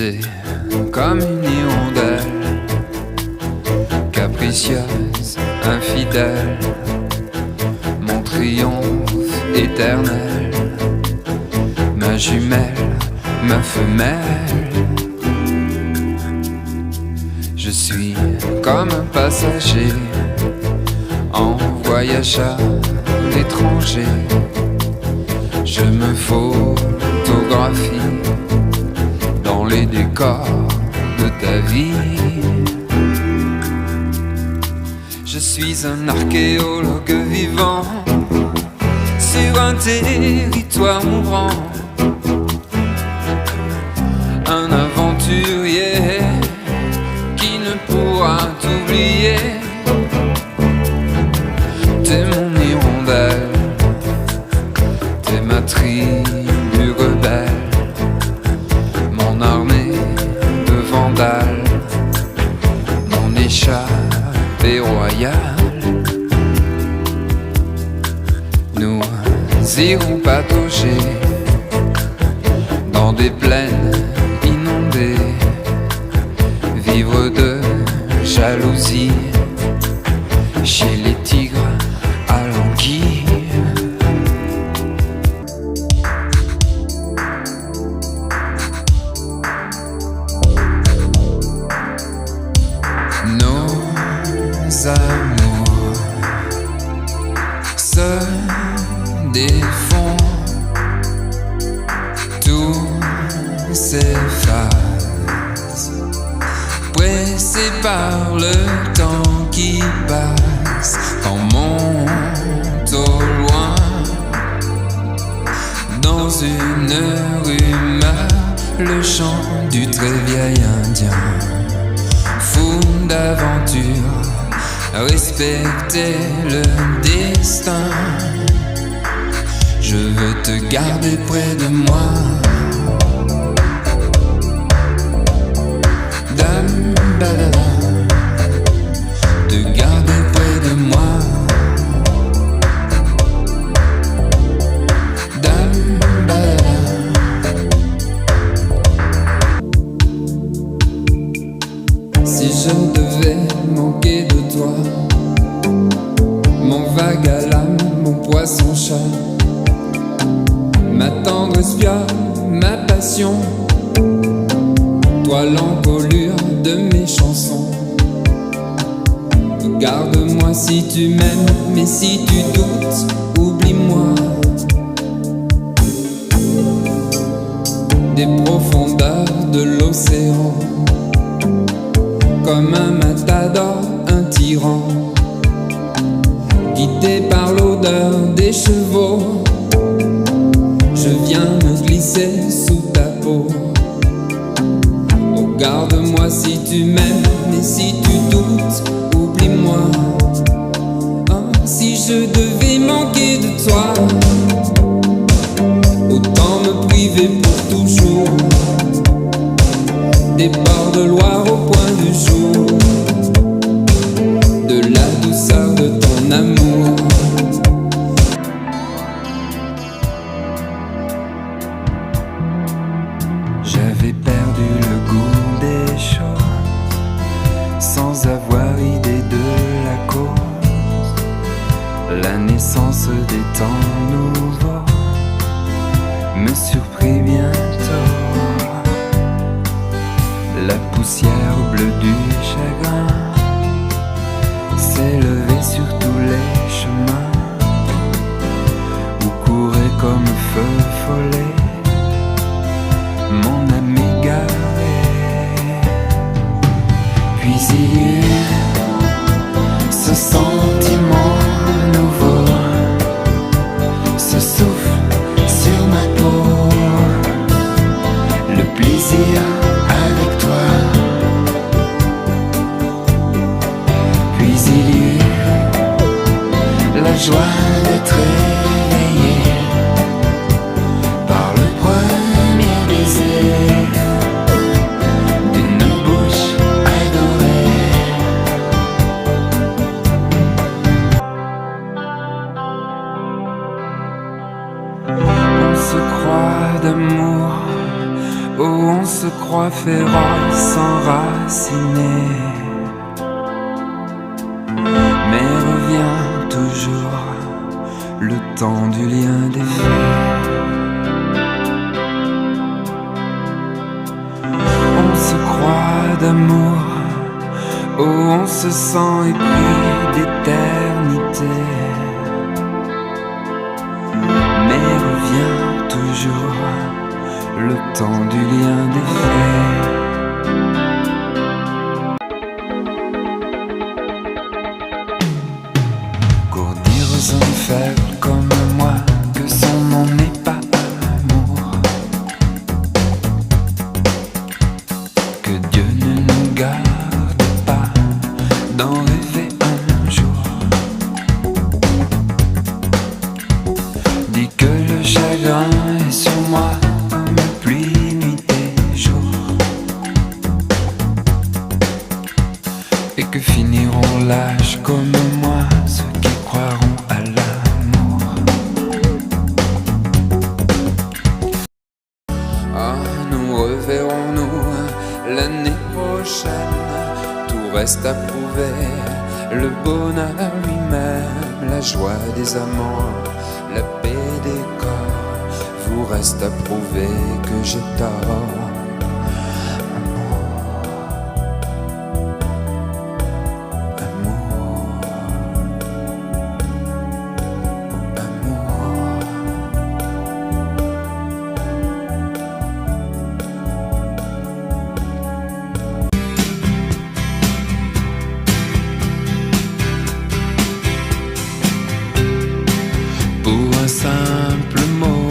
C'est comme une hirondelle, capricieuse, infidèle, mon triomphe éternel, ma jumelle, ma femelle. Je suis comme un passager en voyage à l'étranger. Je me photographie dans les décors de ta vie. Je suis un archéologue vivant sur un territoire mourant, un aventurier qui ne pourra t'oublier. T'es mon hirondelle, t'es ma tribu rebelle, mon armée de vandales, mon échappée royale. Nous irons patauger dans des plaines inondées, vivre de jalousie chez les tigres à l'anguille. Nos amours se défont, tout s'efface, pressé par le temps qui passe. On monte au loin dans une rumeur le chant du très vieil indien, fou d'aventure, respecter le destin. Je veux te garder près de moi, dame, badada, te garder près de moi, dame, badada. Si je devais manquer de toi, mon vague à l'âme, mon poisson-chat, ma tendresse fière, ma passion, toi l'encolure de mes chansons. Garde-moi si tu m'aimes, mais si tu doutes, oublie-moi. Des profondeurs de l'océan, comme un matador, un tyran, guidé par l'odeur des chevaux, je viens me glisser sous ta peau. Oh, garde-moi si tu m'aimes, mais si tu doutes, oublie-moi. Oh, si je devais manquer de toi, autant me priver pour toujours des bords de Loire au point du jour, de la douceur de ton amour. J'avais perdu le goût des choses sans avoir idée de la cause. La naissance des temps nouveaux me surprit bientôt. La poussière bleue du chagrin s'est levée sur tous les chemins où courait comme feu follet mon âme égarée. Puis il y eut ce sentiment nouveau, ce souffle sur ma peau, le plaisir avec toi. Puis il y eut la joie d'être réveillé par le premier baiser d'une bouche adorée. On se croit d'amour où on se croit féroce, enraciné, mais revient toujours le temps du lien des faits. On se croit d'amour, où on se sent épris d'éternité, mais revient toujours le temps du lien des faits. Pour dire aux hommes faibles comme moi que son nom n'est pas amour, que Dieu ne nous garde pas d'en rêver un jour. Dis que le chagrin est sur moi comme pluie, nuit et jour, et que finiront lâches comme moi ceux qui croiront à l'amour. Ah, nous reverrons-nous l'année prochaine, tout reste à prouver, le bonheur lui-même, la joie des amants, la paix des corps, vous reste à prouver que j'ai tort. Pour un simple mot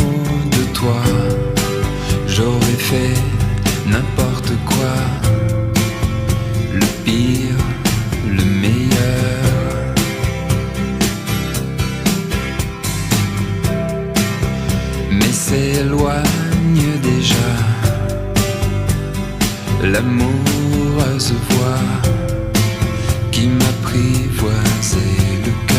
de toi, j'aurais fait n'importe quoi, le pire, le meilleur. Mais s'éloigne déjà l'amoureuse voix qui m'apprivoisait le cœur.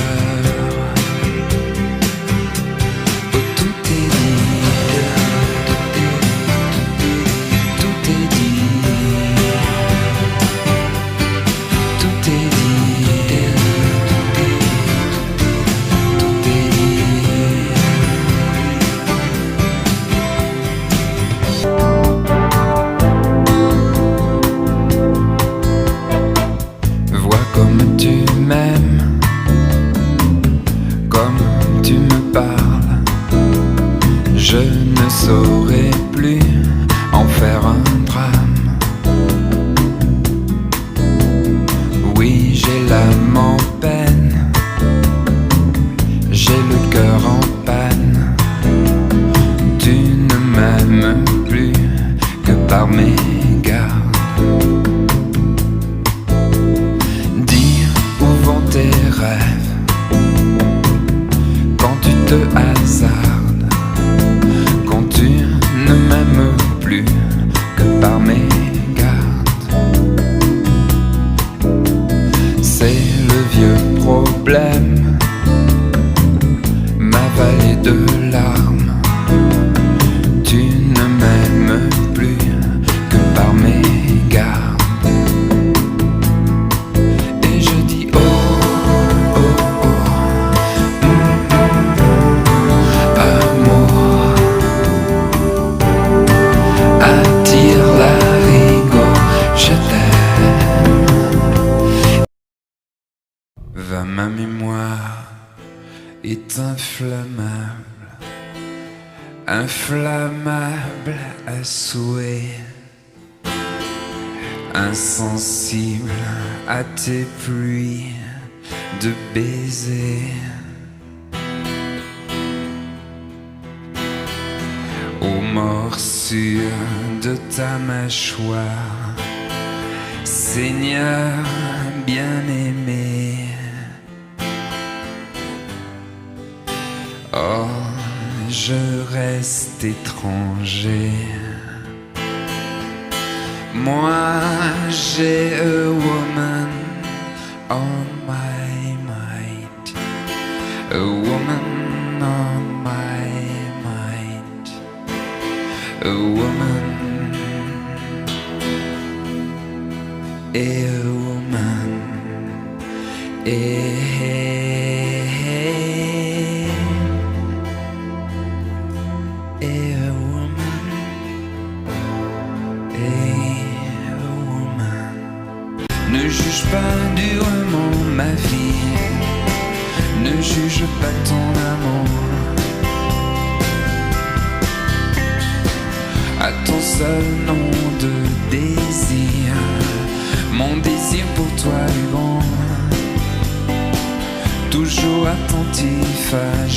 Comme tu m'aimes, comme tu me parles, je ne saurais plus en faire un drame. Oui, j'ai l'âme en peine, j'ai le cœur en panne. Tu ne m'aimes plus que par mégarde. Tes rêves, quand tu te hasardes, quand tu ne m'aimes plus que par mégarde. C'est le vieux problème, ma vallée de larmes. Tu ne m'aimes plus que par mégarde. Ma mémoire est inflammable, inflammable à souhait, insensible à tes pluies de baisers, aux morsures de ta mâchoire, Seigneur bien-aimé. Oh, je reste étranger. Moi, j'ai a woman on my mind, a woman on my mind, a woman a woman, Ne juge pas durement ma vie, ne juge pas ton amour. À ton seul nom de désir, mon désir pour toi est grand. Toujours attentif à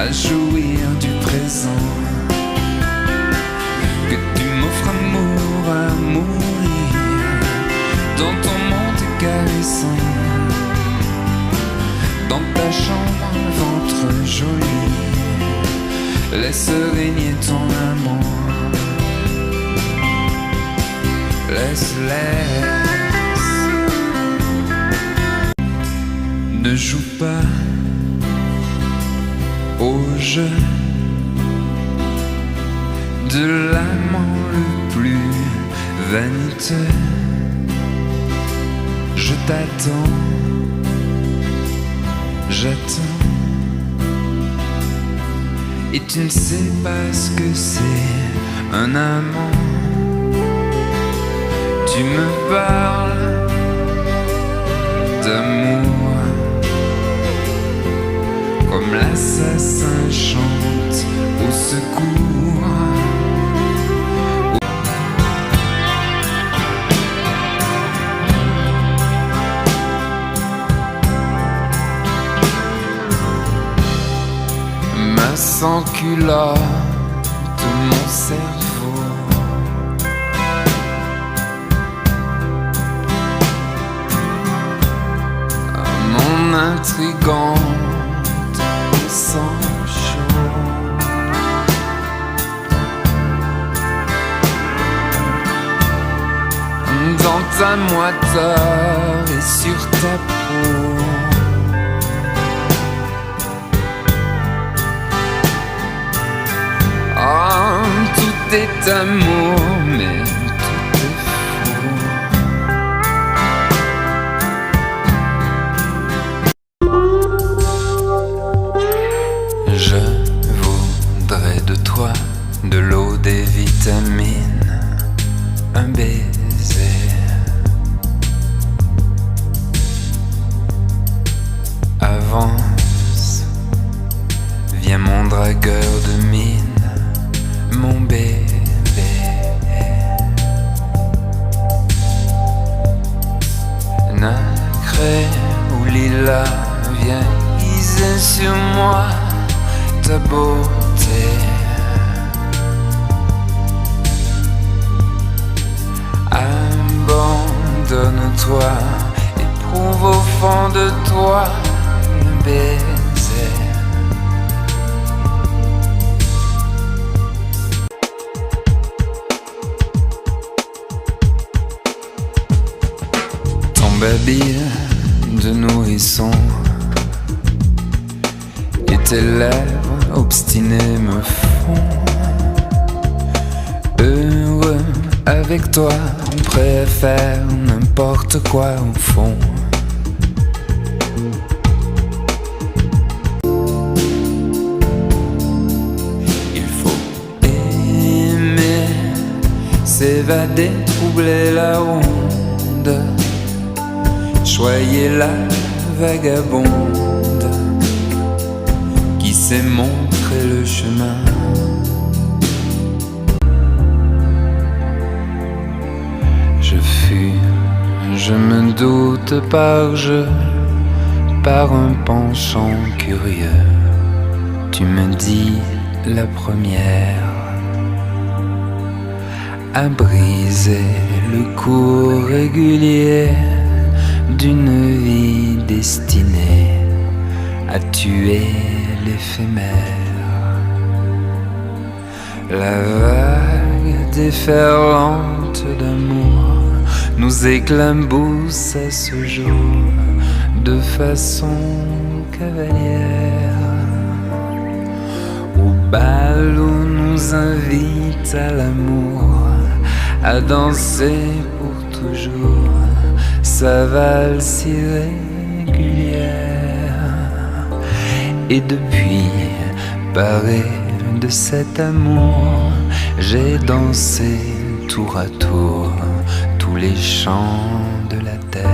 jouir du présent. Que tu m'offres amour à mourir dans ton monde caressant, dans ta chambre, ventre joli, laisse régner ton amour. Laisse. Ne joue pas au jeu de l'amant le plus vaniteux. Je t'attends, j'attends, et tu ne sais pas ce que c'est un amant. Tu me parles d'amour comme l'assassin chante au secours. Ma sans-culotte, mon cerveau, mon intrigante sang chaud. Dans ta moiteur et sur ta peau, tout est amour, mais tout est faux. Je voudrais de toi de l'eau, des vitamines, un baiser. Avance, viens mon dragueur de mine, mon bébé. Nacré ou lilas, viens iser sur moi ta beauté. Abandonne-toi, éprouve au fond de toi le baiser. Babille de nourrisson, et tes lèvres obstinées me font heureux avec toi, prêt à faire n'importe quoi au fond. Il faut aimer, s'évader, troubler la ronde, choyer la vagabonde qui sait montrer le chemin. Je fuis, je me doute par jeu, par un penchant curieux. Tu me dis la première à briser le cours régulier d'une vie destinée à tuer l'éphémère. La vague déferlante d'amour nous éclabousse à ce jour de façon cavalière. Au bal où nous invite à l'amour, à danser pour toujours sa valse irrégulière. Et depuis, paré de cet amour, j'ai dansé tour à tour tous les chants de la terre.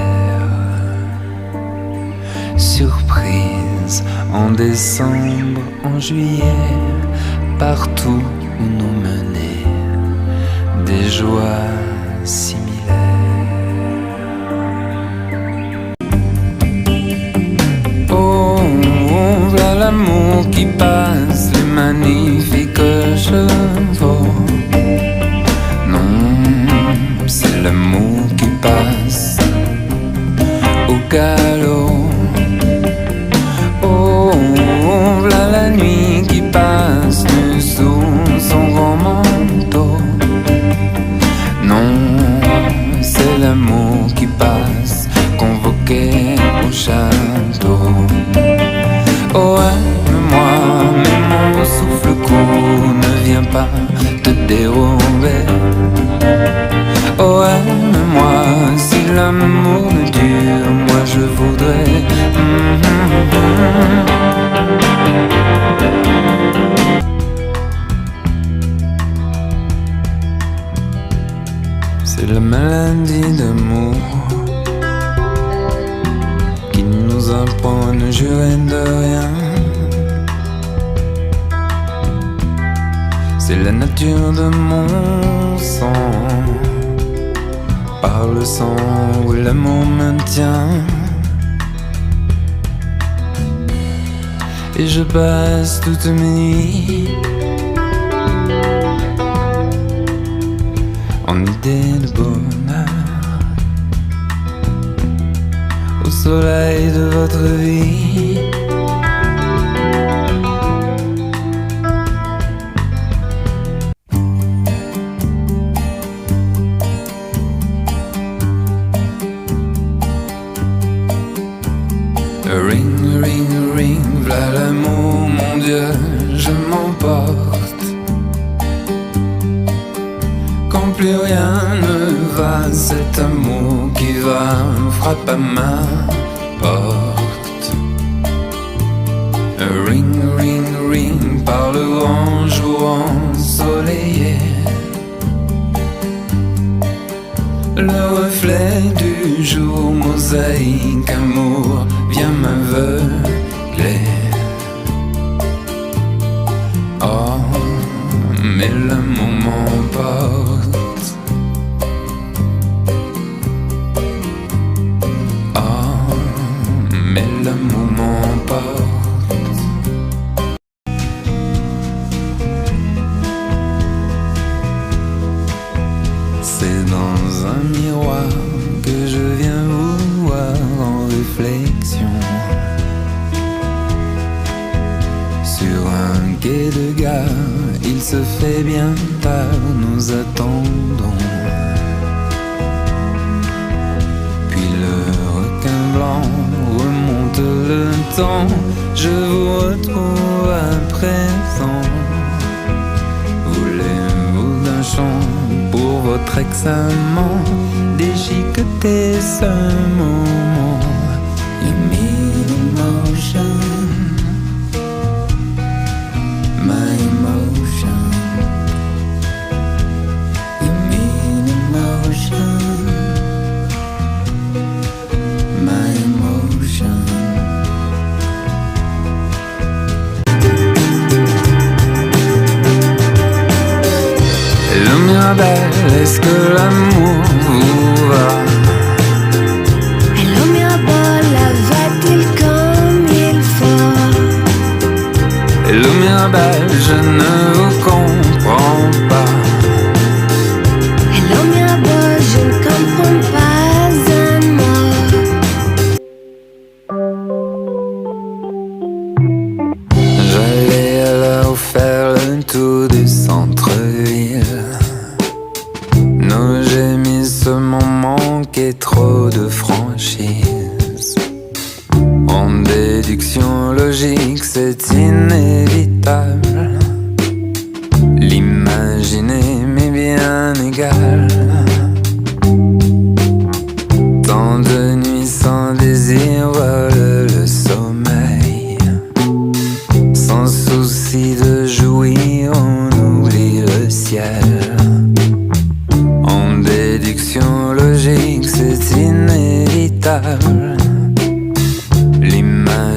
Surprise en décembre, en juillet, partout où nous menaient des joies similaires. Oh, voilà l'amour qui passe, les magnifiques chevaux. Non, c'est l'amour qui passe au galop. Oh, voilà la nuit qui passe nu sous son grand manteau. Non, c'est l'amour qui passe, convoqué au château. Oh, aime-moi, mais mon souffle court ne vient pas te dérober. Oh, aime-moi, si l'amour ne dure, moi je voudrais. C'est la maladie d'amour qui nous apprend à ne jurer de rien. C'est la nature de mon sang, par le sang où l'amour maintient. Et je passe toutes mes nuits en idée de bonheur au soleil de votre vie. Ring, ring, ring, v'là l'amour, mon Dieu, je m'emporte. Quand plus rien ne va, cet amour qui va frappe à ma porte. Ring, ring, ring, par le grand jour ensoleillé. Le reflet du jour, mosaïque, amour, vient m'aveugler. Oh, mais l'amour m'emporte. Oh, mais l'amour m'emporte. C'est dans un miroir que je viens vous voir en réflexion. Sur un quai de gare, il se fait bien tard, nous attendons. Puis le requin blanc remonte le temps, je vous retrouve à présent. Voulez-vous d'un chant pour votre ex-amant, déchiqueter ce moment? You mean emotion, my emotion. You mean emotion, my emotion. Hello Mirabelle, est-ce que l'amour vous va? Hello Mirabelle, va-t-il comme il faut? Hello Mirabelle, je ne vous comprends pas. Hello Mirabelle, je ne comprends pas un mot. J'allais alors faire le tour du centre-ville. Nos gémissements manquaient trop de franchise. En déduction logique, c'est inévitable. L'imaginer m'est bien égal.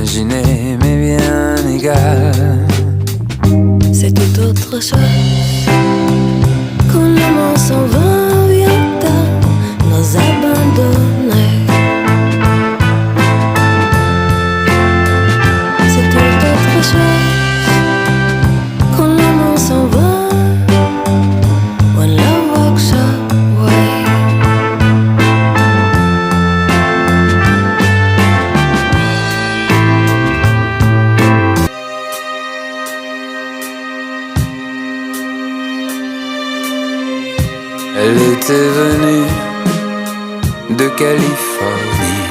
imaginer, mais bien égal. C'est tout autre chose. Quand l'amour s'en va, vient tard, nous abandonner. C'est tout autre chose. Quand l'amour s'en va, when love walks away. Elle était venue de Californie.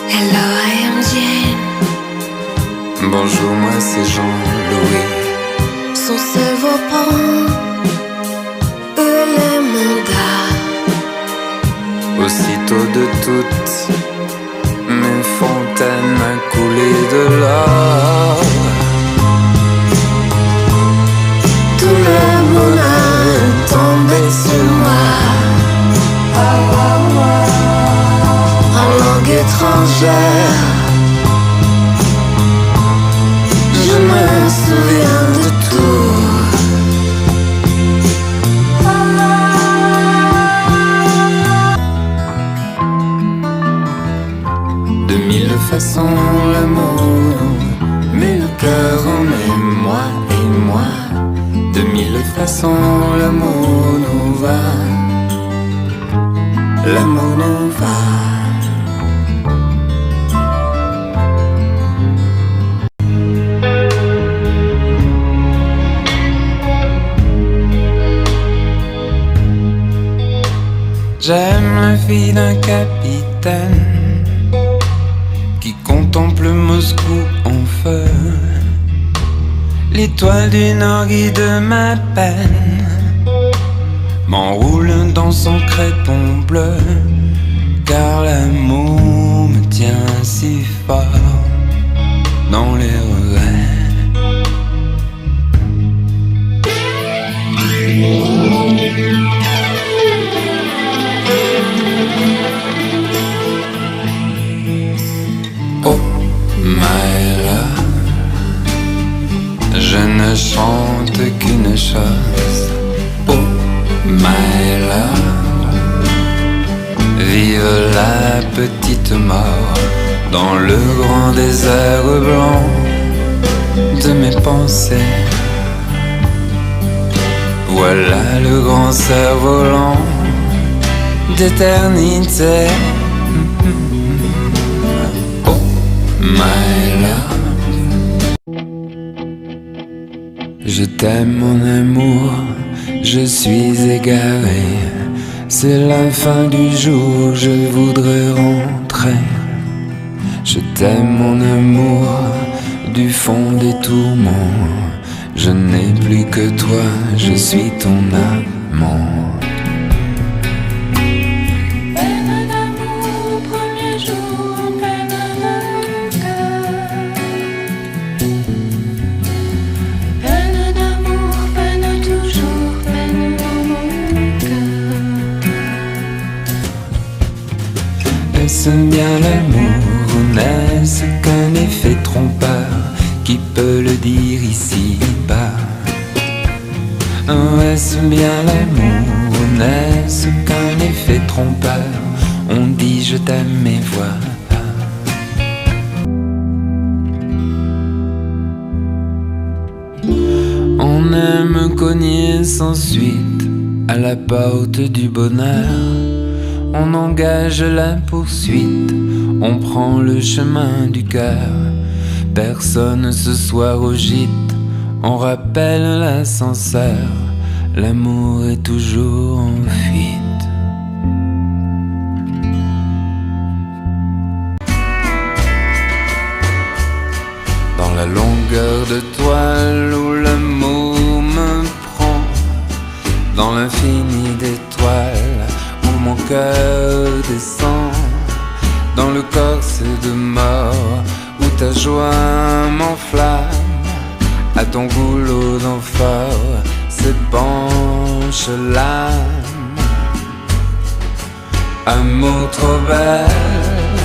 Hello, I am Jane. Bonjour, moi c'est Jean-Louis. Son cerveau parent, les mandats. Aussitôt de toutes mes fontaines a coulé de l'or. Tout le bonheur est tombé sur moi. En langue étrangère, je me souviens de tout. De mille façons l'amour met le cœur en émoi et moi. De mille façons l'amour nous va. L'amour nous va. J'aime la fille d'un capitaine qui contemple Moscou en feu. L'étoile du Nord guide ma peine, m'enroule dans son crépon bleu, car l'amour me tient si fort dans les regrets. Oh my love, je ne chante qu'une chose. Oh my love, vive la petite mort dans le grand désert blanc de mes pensées. Voilà le grand cerf-volant d'éternité. Oh my love, je t'aime mon amour, je suis égaré. C'est la fin du jour, je voudrais rentrer. Je t'aime mon amour, du fond des tourments. Je n'ai plus que toi, je suis ton amant. Peine d'amour, premier jour, peine de cœur. Peine d'amour, peine toujours, peine dans mon cœur. Est-ce bien l'amour ou n'est-ce qu'un effet trompeur qui peut le dire ici-bas? Est-ce bien l'amour ou n'est-ce qu'un effet trompeur? On dit je t'aime mais voilà. On aime cogner sans suite à la porte du bonheur. On engage la poursuite, on prend le chemin du cœur. Personne ce soir au gîte, on rappelle l'ascenseur. L'amour est toujours en fuite. Dans la longueur de toile où l'amour me prend, dans l'infini d'étoiles où mon cœur descend, dans le corse de mort où ta joie m'enflamme, à ton goulot d'amphore s'épanche l'âme. Amour trop belle,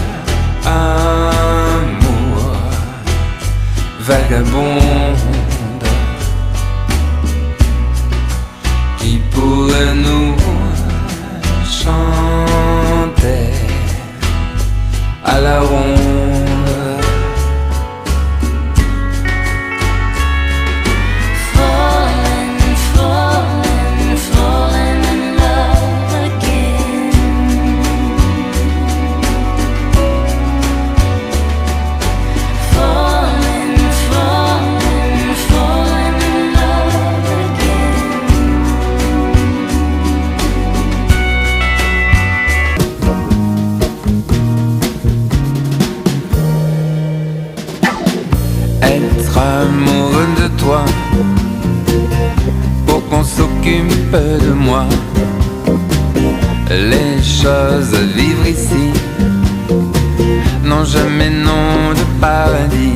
amour vagabonde qui pourrait nous chanter à la ronde. Être amoureux de toi pour qu'on s'occupe de moi. Les choses à vivre ici n'ont jamais nom de paradis.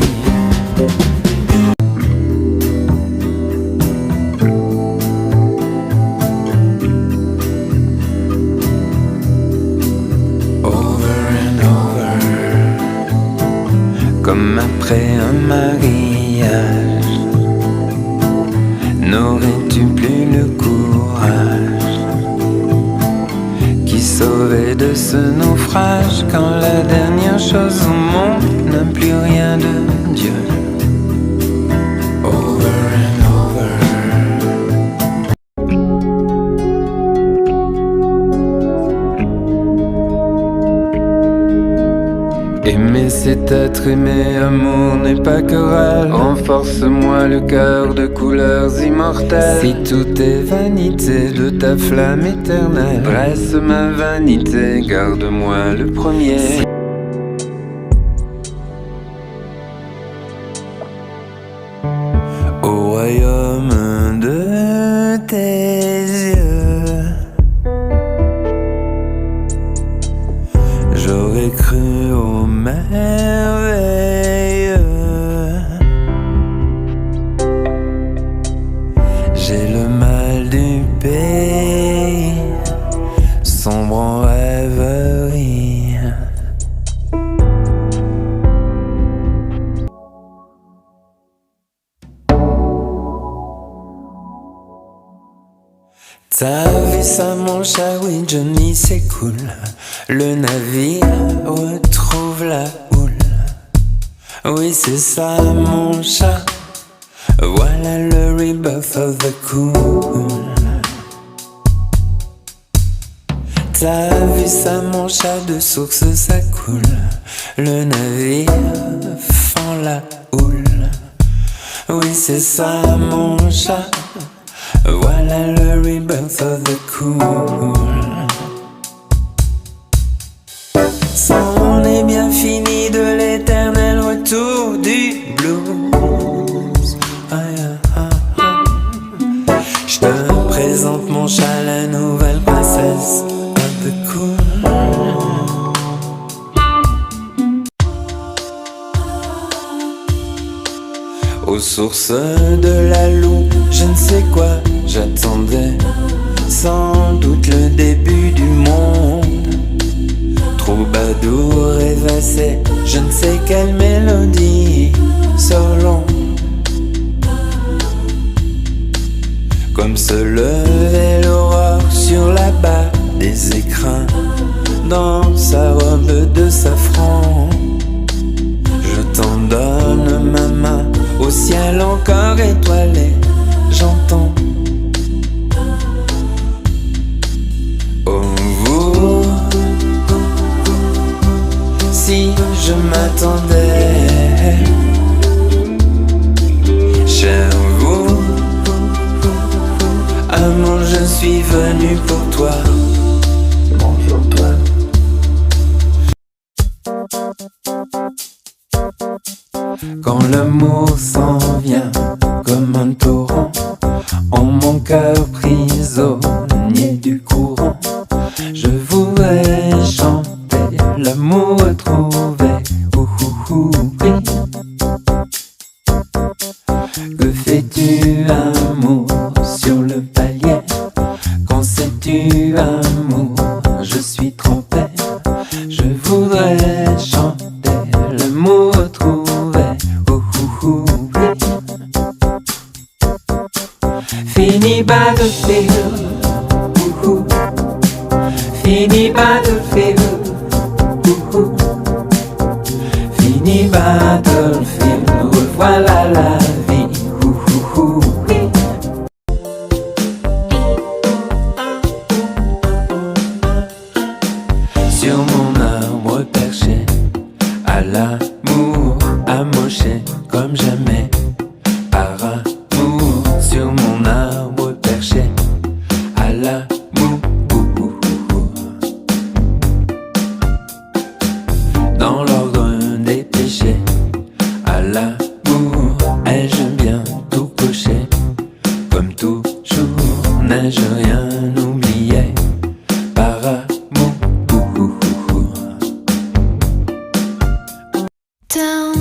Over and over, comme après un mariage, n'aurais-tu plus le courage qui sauvait de ce naufrage quand la dernière chose au monde n'a plus rien de Dieu. Over and over. Aimer c'est être aimé, amour n'est pas chorale. Renforce-moi le cœur de couleurs immortelles. Si tout est vanité de ta flamme éternelle, dresse ma vanité, garde-moi le premier. Au royaume de tes yeux, j'aurais cru aux merveilleux. J'ai le mal du pays, sombre en rêverie. T'as vu ça mon chat, oui Johnny c'est cool. Le navire retrouve la houle. Oui c'est ça mon chat. Voilà le rebirth of the cool. T'as vu ça mon chat, de source ça coule. Le navire fend la houle. Oui c'est ça mon chat. Voilà le rebirth of the cool. C'en est bien fini de l'éternel retour du blues. Je te présente mon chat, la nouvelle princesse of the cool. Aux sources de la Loue, je ne sais quoi j'attendais, sans doute le début du monde. Troubadour rêvassé, je ne sais quelle mélodie selon. Comme se levait l'aurore sur la barre des écrins, dans sa robe de safran. Je t'en donne ma main, au ciel encore étoilé, j'entends. Oh vous, si je m'attendais, cher vous, amour je suis venu pour toi. Bonjour toi. Quand l'amour s'en vient comme un torrent, en mon cœur prisonnier du courant, je voudrais chanter l'amour retrouvé. Oui. Que fais-tu amour sur le palier? Quand sais-tu amour? Je suis trompé. Je voudrais chanter l'amour retrouvé. battlefield. Ouhou. Fini battlefield. Ouhou. Fini battlefield. Revoilà la vie. Ouhou. Oui. Sur mon arbre perché, à l'amour amoché comme jamais. Par amour, sur mon arbre perché, à l'amour. Dans l'ordre des péchés, à l'amour, ai-je bien tout coché? Comme toujours, n'ai-je rien oublié? Par amour. Tell